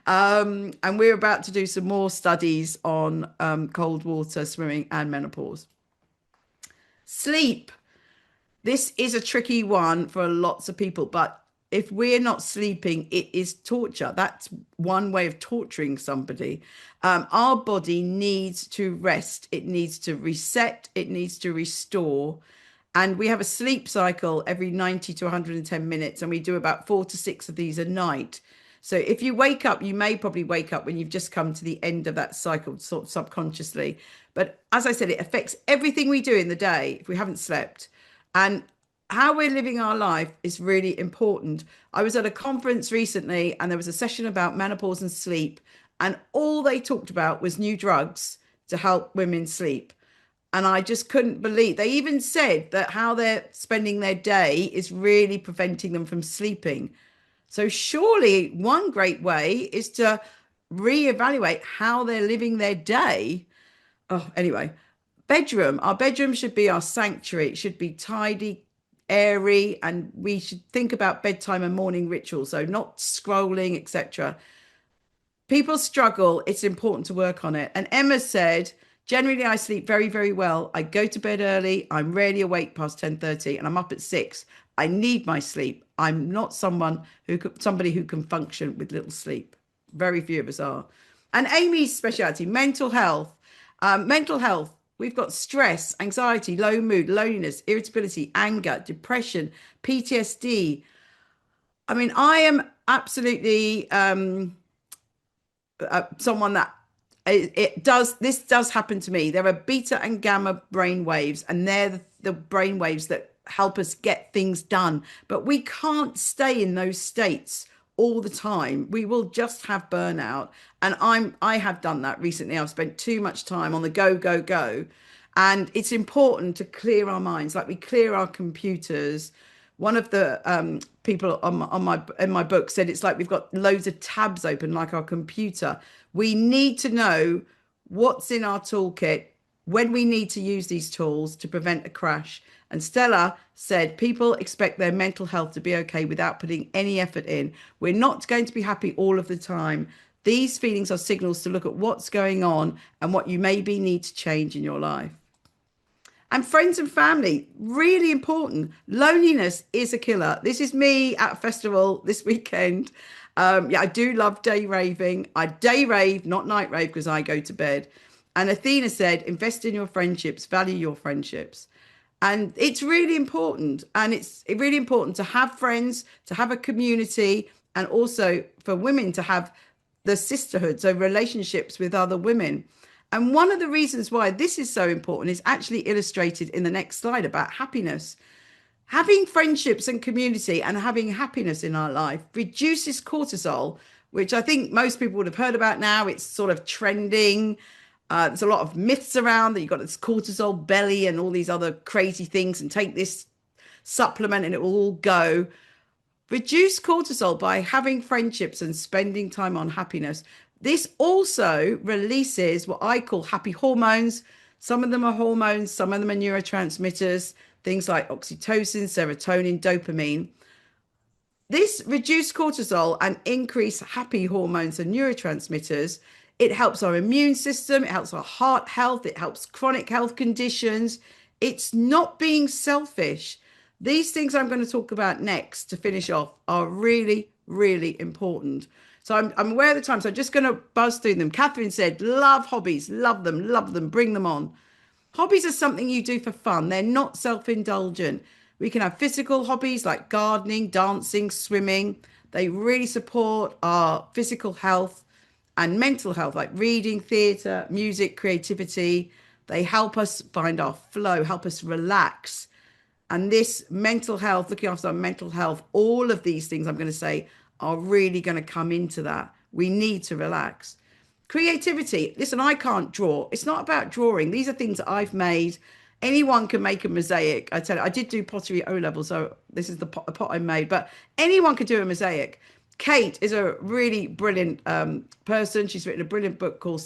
And we're about to do some more studies on cold water swimming and menopause. Sleep. This is a tricky one for lots of people, but if we're not sleeping, it is torture. That's one way of torturing somebody. Our body needs to rest. It needs to reset. It needs to restore. And we have a sleep cycle every 90 to 110 minutes. And we do about 4 to 6 of these a night. So if you wake up, you may probably wake up when you've just come to the end of that cycle, sort of subconsciously. But as I said, it affects everything we do in the day if we haven't slept. And how we're living our life is really important. I was at a conference recently and there was a session about menopause and sleep, and all they talked about was new drugs to help women sleep. And I just couldn't believe, they even said that how they're spending their day is really preventing them from sleeping. So surely one great way is to reevaluate how they're living their day. Oh, anyway, our bedroom should be our sanctuary. It should be tidy, airy, and we should think about bedtime and morning rituals, so not scrolling, etc. People struggle. It's important to work on it. And Emma said, generally I sleep very, very well. I go to bed early. I'm rarely awake past 10:30 and I'm up at 6. I need my sleep. I'm not somebody who can function with little sleep. Very few of us are. And Amy's speciality, mental health. Mental health, we've got stress, anxiety, low mood, loneliness, irritability, anger, depression, PTSD. I mean, I am absolutely someone that this does happen to me. There are beta and gamma brain waves, and they're the brain waves that help us get things done. But we can't stay in those states all the time. We will just have burnout. And I have done that recently. I've spent too much time on the go, go, go. And it's important to clear our minds, like we clear our computers. One of the people in my book said it's like we've got loads of tabs open, like our computer. We need to know what's in our toolkit when we need to use these tools to prevent a crash. And Stella said people expect their mental health to be okay without putting any effort in. We're not going to be happy all of the time. These feelings are signals to look at what's going on and what you maybe need to change in your life. And friends and family, really important. Loneliness is a killer. This is me at a festival this weekend. I do love day raving. I day rave, not night rave, because I go to bed. And Athena said, invest in your friendships, value your friendships. And it's really important. And it's really important to have friends, to have a community, and also for women to have the sisterhood, so relationships with other women. And one of the reasons why this is so important is actually illustrated in the next slide about happiness. Having friendships and community and having happiness in our life reduces cortisol, which I think most people would have heard about now. It's sort of trending. There's a lot of myths around that you've got this cortisol belly and all these other crazy things, and take this supplement and it will all go. Reduce cortisol by having friendships and spending time on happiness. This also releases what I call happy hormones. Some of them are hormones, some of them are neurotransmitters, things like oxytocin, serotonin, dopamine. This reduced cortisol and increased happy hormones and neurotransmitters. It helps our immune system, it helps our heart health, it helps chronic health conditions. It's not being selfish. These things I'm going to talk about next to finish off are really, really important. So I'm aware of the time, so I'm just going to buzz through them. Catherine said, love hobbies, love them, bring them on. Hobbies are something you do for fun. They're not self-indulgent. We can have physical hobbies like gardening, dancing, swimming. They really support our physical health and mental health, like reading, theatre, music, creativity. They help us find our flow, help us relax. And this mental health, looking after our mental health, all of these things I'm going to say are really going to come into that. We need to relax. Creativity. Listen, I can't draw. It's not about drawing. These are things that I've made. Anyone can make a mosaic. I tell you, I did do pottery O level, so this is the pot I made, but anyone could do a mosaic. Kate is a really brilliant person. She's written a brilliant book called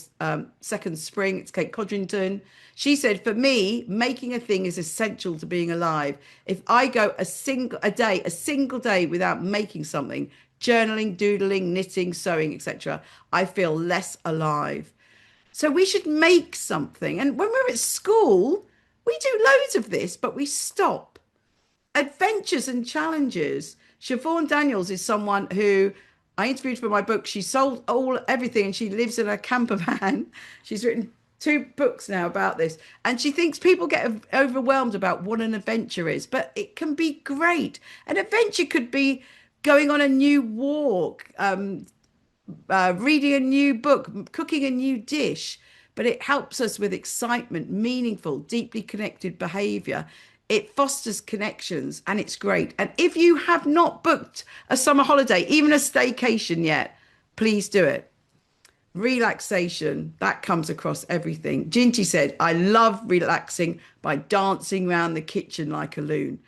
Second Spring. It's Kate Codrington. She said, for me, making a thing is essential to being alive. If I go a single day without making something, journaling, doodling, knitting, sewing, etc., I feel less alive. So we should make something. And when we're at school, we do loads of this, but we stop. Adventures and challenges. Siobhan Daniels is someone who I interviewed for my book. She sold everything and she lives in a camper van. She's written 2 books now about this. And she thinks people get overwhelmed about what an adventure is, but it can be great. An adventure could be going on a new walk, reading a new book, cooking a new dish, but it helps us with excitement, meaningful, deeply connected behavior. It fosters connections and it's great. And if you have not booked a summer holiday, even a staycation yet, please do it. Relaxation, that comes across everything. Ginty said, I love relaxing by dancing around the kitchen like a loon.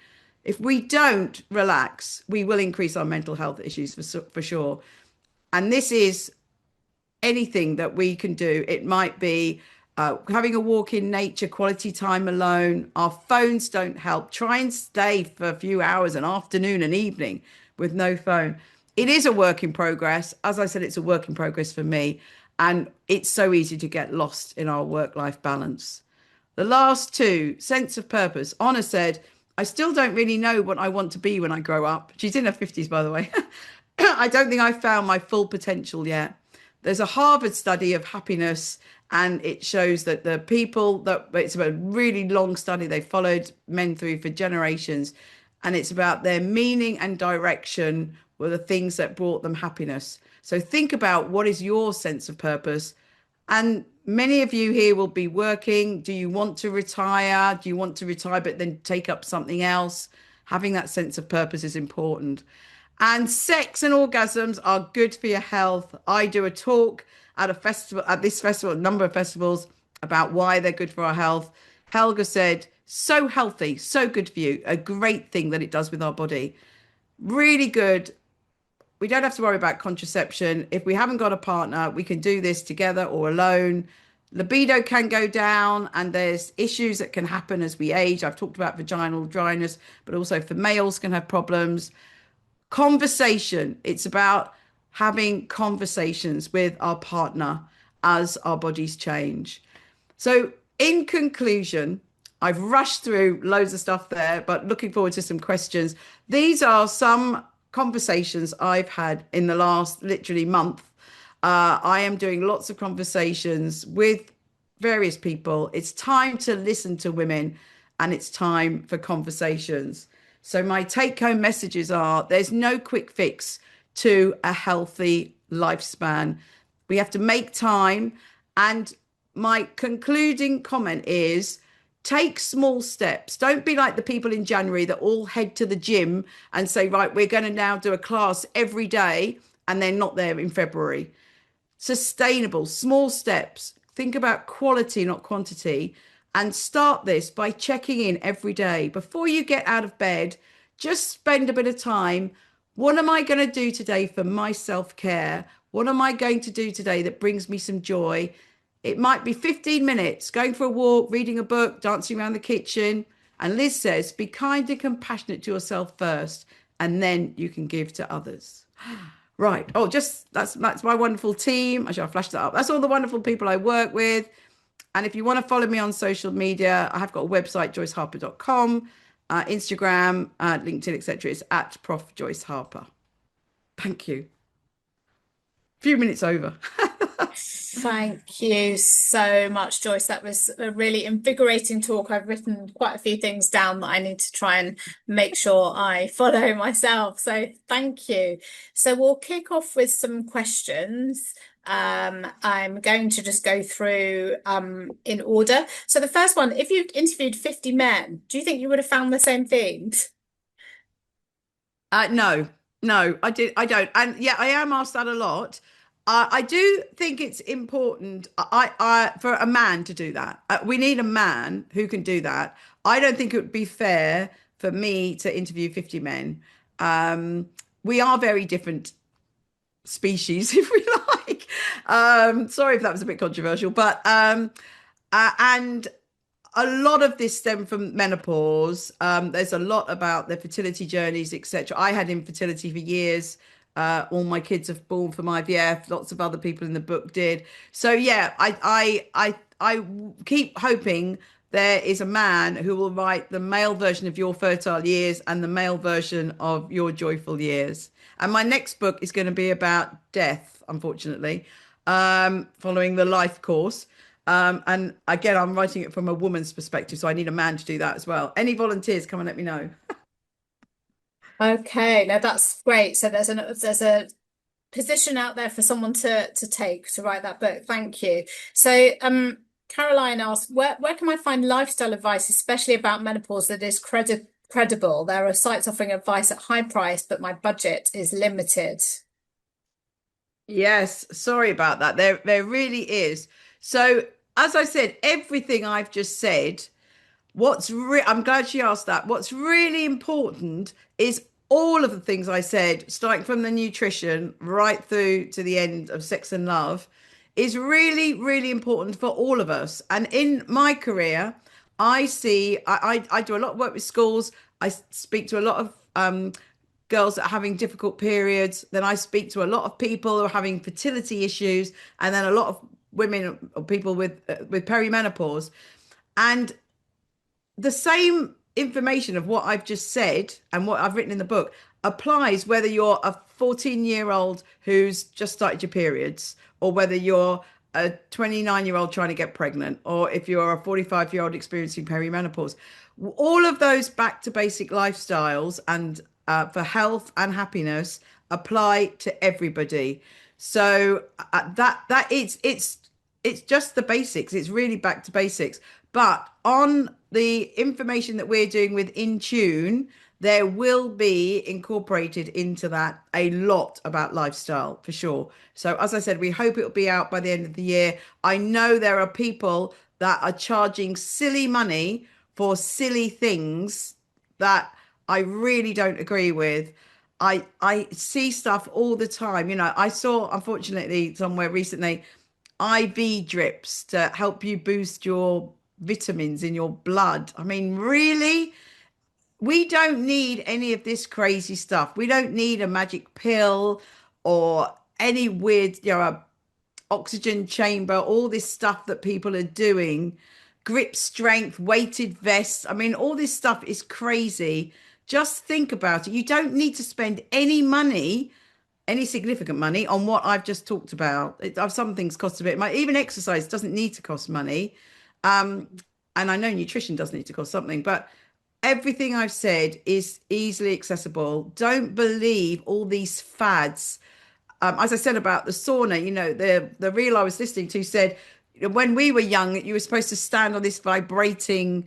If we don't relax, we will increase our mental health issues for sure. And this is anything that we can do. It might be having a walk in nature, quality time alone. Our phones don't help. Try and stay for a few hours, an afternoon, an evening with no phone. It is a work in progress. As I said, it's a work in progress for me. And it's so easy to get lost in our work-life balance. The last 2, sense of purpose. Honor said, I still don't really know what I want to be when I grow up. She's in her 50s, by the way. I don't think I've found my full potential yet. There's a Harvard study of happiness, and it shows that the people that it's a really long study. They followed men through for generations, and it's about their meaning and direction were the things that brought them happiness. So think about what is your sense of purpose. And many of you here will be working. Do you want to retire? Do you want to retire but then take up something else? Having that sense of purpose is important. And sex and orgasms are good for your health. I do a talk at a festival, at this festival, a number of festivals, about why they're good for our health. Helga said, so healthy, so good for you. A great thing that it does with our body. Really good. We don't have to worry about contraception. If we haven't got a partner, we can do this together or alone. Libido can go down, and there's issues that can happen as we age. I've talked about vaginal dryness, but also for males can have problems. Conversation. It's about having conversations with our partner as our bodies change. So in conclusion, I've rushed through loads of stuff there, but looking forward to some questions. These are some conversations I've had in the last literally month. I am doing lots of conversations with various people. It's time to listen to women, and it's time for conversations. So my take-home messages are: there's no quick fix to a healthy lifespan. We have to make time. And my concluding comment is, take small steps. Don't be like the people in January that all head to the gym and say, right, we're going to now do a class every day, and they're not there in February. Sustainable, small steps. Think about quality, not quantity. And start this by checking in every day. Before you get out of bed, just spend a bit of time. What am I going to do today for my self-care? What am I going to do today that brings me some joy? It might be 15 minutes, going for a walk, reading a book, dancing around the kitchen. And Liz says, be kind and compassionate to yourself first, and then you can give to others. Right. Oh, just that's my wonderful team. I shall flash that up. That's all the wonderful people I work with. And if you want to follow me on social media, I have got a website, joyceharper.com, Instagram, LinkedIn, etc. It's at Prof. Joyce Harper. Thank you. A few minutes over. Thank you so much, Joyce. That was a really invigorating talk. I've written quite a few things down that I need to try and make sure I follow myself. So thank you. So we'll kick off with some questions. I'm going to just go through in order. So the first one: if you interviewed 50 men, do you think you would have found the same themes? No, I don't. And yeah, I am asked that a lot. I do think it's important for a man to do that. We need a man who can do that. I don't think it would be fair for me to interview 50 men. We are very different species, if we like. Sorry if that was a bit controversial, but and a lot of this stemmed from menopause. There's a lot about their fertility journeys, etc. I had infertility for years. All my kids have born from IVF. Lots of other people in the book did. So yeah, I keep hoping there is a man who will write the male version of Your Fertile Years and the male version of Your Joyful Years. And my next book is going to be about death, unfortunately, following the life course. And again, I'm writing it from a woman's perspective, so I need a man to do that as well. Any volunteers, come and let me know. Okay, now that's great. So there's a position out there for someone to take to write that book. Thank you. So Caroline asked, where can I find lifestyle advice, especially about menopause, that is credible? There are sites offering advice at high price, but my budget is limited. Yes, sorry about that. There really is. So as I said, everything I've just said, I'm glad she asked that. What's really important is all of the things I said, starting from the nutrition right through to the end of sex and love, is really, really important for all of us. And in my career, I do a lot of work with schools. I speak to a lot of girls that are having difficult periods. Then I speak to a lot of people who are having fertility issues, and then a lot of women or people with perimenopause. And the same information of what I've just said and what I've written in the book applies whether you're a 14-year-old who's just started your periods, or whether you're a 29-year-old trying to get pregnant, or if you're a 45-year-old experiencing perimenopause. All of those back to basic lifestyles and for health and happiness apply to everybody. So that it's just the basics. It's really back to basics. But on the information that we're doing with In Tune, there will be incorporated into that a lot about lifestyle for sure. So as I said, we hope it'll be out by the end of the year. I know there are people that are charging silly money for silly things that I really don't agree with. I see stuff all the time. You know, I saw, unfortunately, somewhere recently, IV drips to help you boost your vitamins in your blood. I mean, really? We don't need any of this crazy stuff. We don't need a magic pill or any weird, oxygen chamber, all this stuff that people are doing, grip strength, weighted vests. I mean, all this stuff is crazy. Just think about it. You don't need to spend any money, any significant money, on what I've just talked about. Some things cost a bit. Even exercise doesn't need to cost money. And I know nutrition does need to cost something, but everything I've said is easily accessible. Don't believe all these fads. As I said about the sauna, the reel I was listening to said when we were young, you were supposed to stand on this vibrating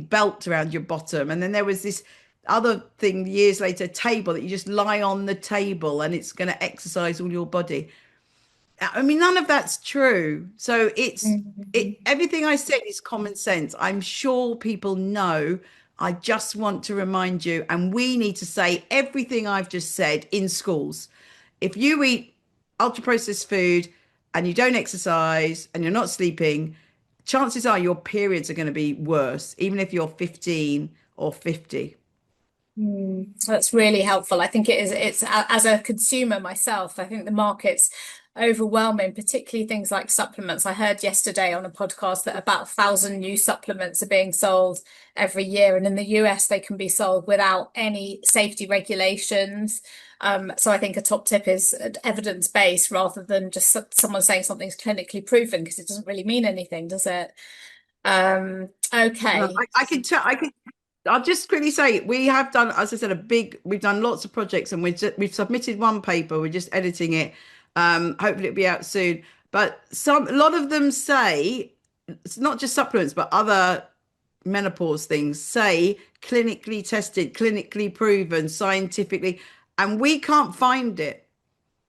belt around your bottom, and then there was this other thing years later, table that you just lie on the table and it's going to exercise all your body. I mean, none of that's true. So everything I said is common sense. I'm sure people know. I just want to remind you, and we need to say everything I've just said in schools. If you eat ultra processed food and you don't exercise and you're not sleeping, chances are your periods are going to be worse, even if you're 15 or 50. That's really helpful. I think it is. As a consumer myself, I think the market's overwhelming, particularly things like supplements. I heard yesterday on a podcast that about 1,000 new supplements are being sold every year, and in the US they can be sold without any safety regulations. So I think a top tip is evidence-based rather than just someone saying something's clinically proven, because it doesn't really mean anything, does it? Okay. I can tell. I'll just quickly say we have done, as I said, we've done lots of projects, and we've submitted one paper. We're just editing it. Hopefully it'll be out soon. But a lot of them say it's not just supplements, but other menopause things say clinically tested, clinically proven, scientifically, and we can't find it.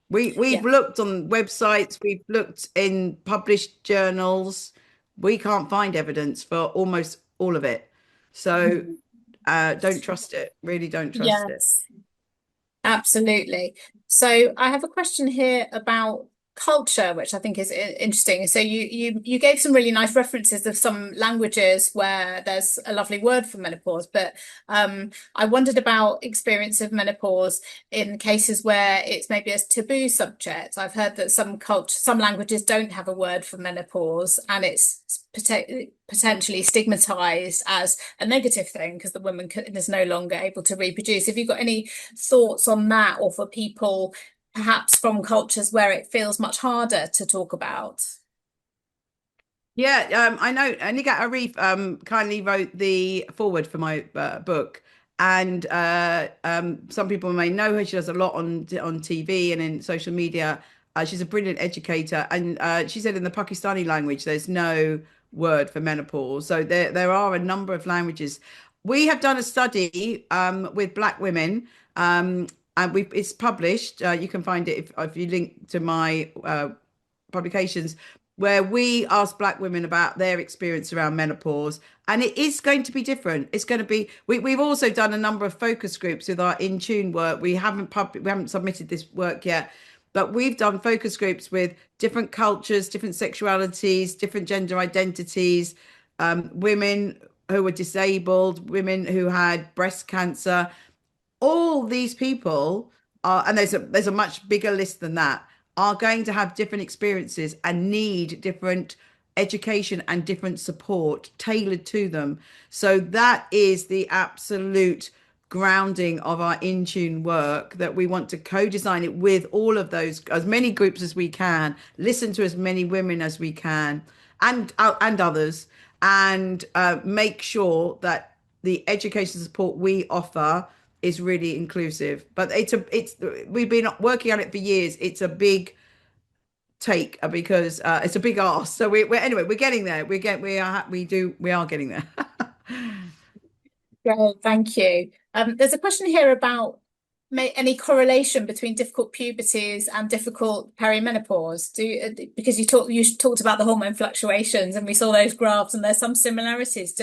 We've looked on websites, we've looked in published journals. We can't find evidence for almost all of it. So don't trust it. Really don't trust it. Yes, absolutely. So I have a question here about culture, which I think is interesting. So you gave some really nice references of some languages where there's a lovely word for menopause, but I wondered about experience of menopause in cases where it's maybe a taboo subject. I've heard that some languages don't have a word for menopause, and it's potentially stigmatized as a negative thing because the woman is no longer able to reproduce. Have you got any thoughts on that, or for people perhaps from cultures where it feels much harder to talk about? Yeah, I know. Nigat Arif kindly wrote the foreword for my book, and some people may know her. She does a lot on TV and in social media. She's a brilliant educator, and she said in the Pakistani language, there's no word for menopause. So there are a number of languages. We have done a study with Black women. And it's published. You can find it if you link to my publications, where we asked Black women about their experience around menopause, and it is going to be different. It's going to be. We've also done a number of focus groups with our In Tune work. We haven't submitted this work yet, but we've done focus groups with different cultures, different sexualities, different gender identities, women who were disabled, women who had breast cancer. All these people are, and there's a much bigger list than that, are going to have different experiences and need different education and different support tailored to them. So that is the absolute grounding of our in tune work, that we want to co-design it with all of those, as many groups as we can, listen to as many women as we can, and others, and make sure that the education support we offer is really inclusive. But it's we've been working on it for years. It's a big take because it's a big ask. So we're getting there. We are getting there. Great, thank you. There's a question here about any correlation between difficult puberties and difficult perimenopause. Because you talked about the hormone fluctuations, and we saw those graphs, and there's some similarities.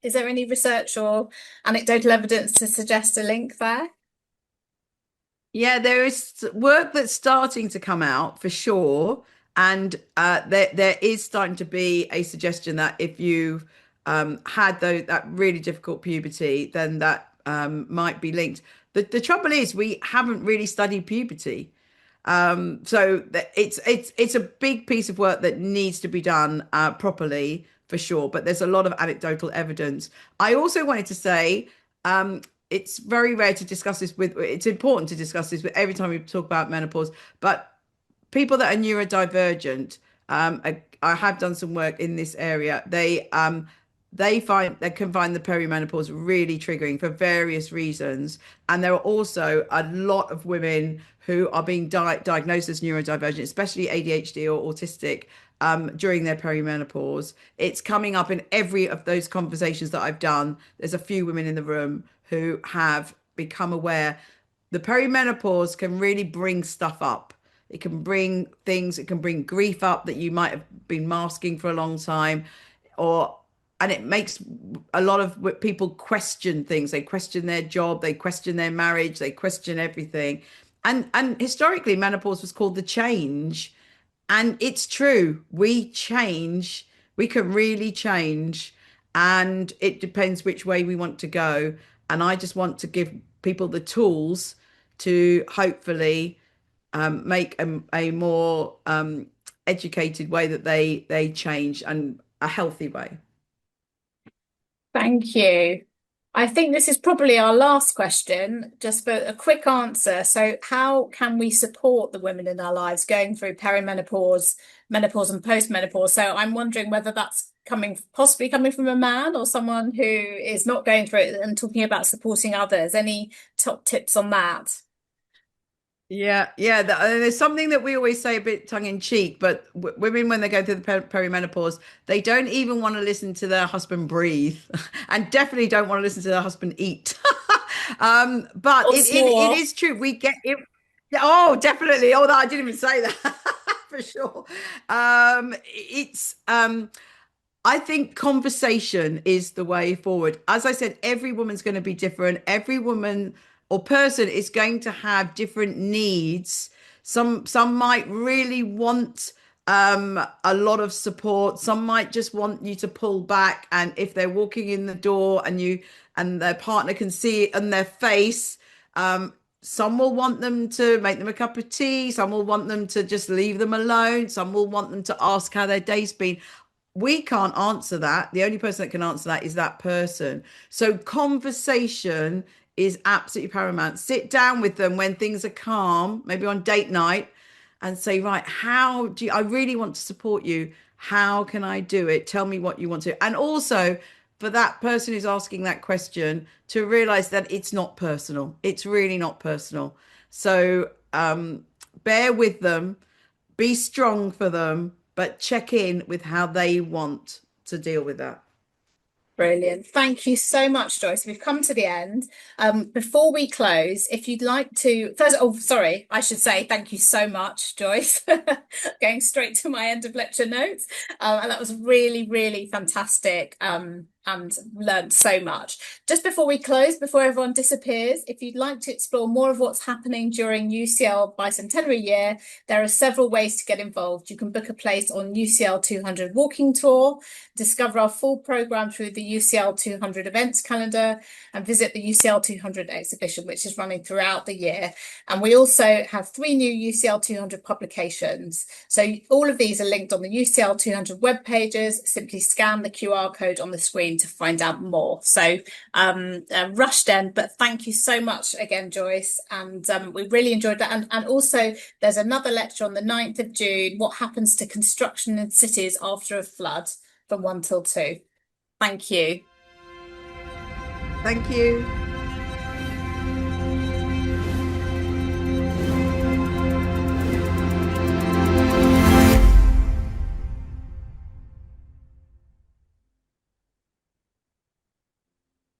Is there any research or anecdotal evidence to suggest a link there? Yeah, there is work that's starting to come out for sure, and there is starting to be a suggestion that if you had that really difficult puberty, then that might be linked. The trouble is we haven't really studied puberty. So it's a big piece of work that needs to be done properly for sure. But there's a lot of anecdotal evidence. I also wanted to say it's very rare to discuss this with. It's important to discuss this with every time we talk about menopause. But people that are neurodivergent, I have done some work in this area. They can find the perimenopause really triggering for various reasons, and there are also a lot of women who are being diagnosed as neurodivergent, especially ADHD or autistic, during their perimenopause. It's coming up in every of those conversations that I've done. There's a few women in the room who have become aware the perimenopause can really bring stuff up. It can bring things, it can bring grief up that you might have been masking for a long time, and it makes a lot of people question things. They question their job, they question their marriage, they question everything. And historically, menopause was called the change. And it's true. We change. We can really change. And it depends which way we want to go. And I just want to give people the tools to hopefully make a more educated way that they change, and a healthy way. Thank you. I think this is probably our last question, just for a quick answer. So how can we support the women in our lives going through perimenopause, menopause and postmenopause? So I'm wondering whether that's possibly coming from a man or someone who is not going through it, and talking about supporting others. Any top tips on that? Yeah, there's something that we always say a bit tongue in cheek, but women, when they go through the perimenopause, they don't even want to listen to their husband breathe, and definitely don't want to listen to their husband eat. But it is true. We get it. Oh, definitely. Oh, I didn't even say that for sure. I think conversation is the way forward. As I said, every woman's going to be different. Every woman or person is going to have different needs. Some might really want a lot of support. Some might just want you to pull back, and if they're walking in the door and their partner can see it on their face, some will want them to make them a cup of tea. Some will want them to just leave them alone. Some will want them to ask how their day's been. We can't answer that. The only person that can answer that is that person. So conversation is absolutely paramount. Sit down with them when things are calm, maybe on date night, and say, right, I really want to support you. How can I do it? Tell me what you want to. And also for that person who's asking that question to realize that it's not personal. It's really not personal. So bear with them, be strong for them, but check in with how they want to deal with that. Brilliant. Thank you so much, Joyce. We've come to the end. Before we close, if you'd like to sorry, I should say thank you so much, Joyce. Going straight to my end of lecture notes. And that was really, really fantastic and learned so much. Just before we close, before everyone disappears, if you'd like to explore more of what's happening during UCL Bicentenary Year, there are several ways to get involved. You can book a place on UCL 200 walking tour, discover our full programme through the UCL 200 events calendar, and visit the UCL 200 exhibition, which is running throughout the year. And we also have 3 new UCL 200 publications. So all of these are linked on the UCL 200 web pages. Simply scan the QR code on the screen to find out more. So rushed end, but thank you so much again, Joyce. And we really enjoyed that. And also there's another lecture on the 9th of June, what happens to construction in cities after a flood, from 1 till 2. Thank you. Thank you.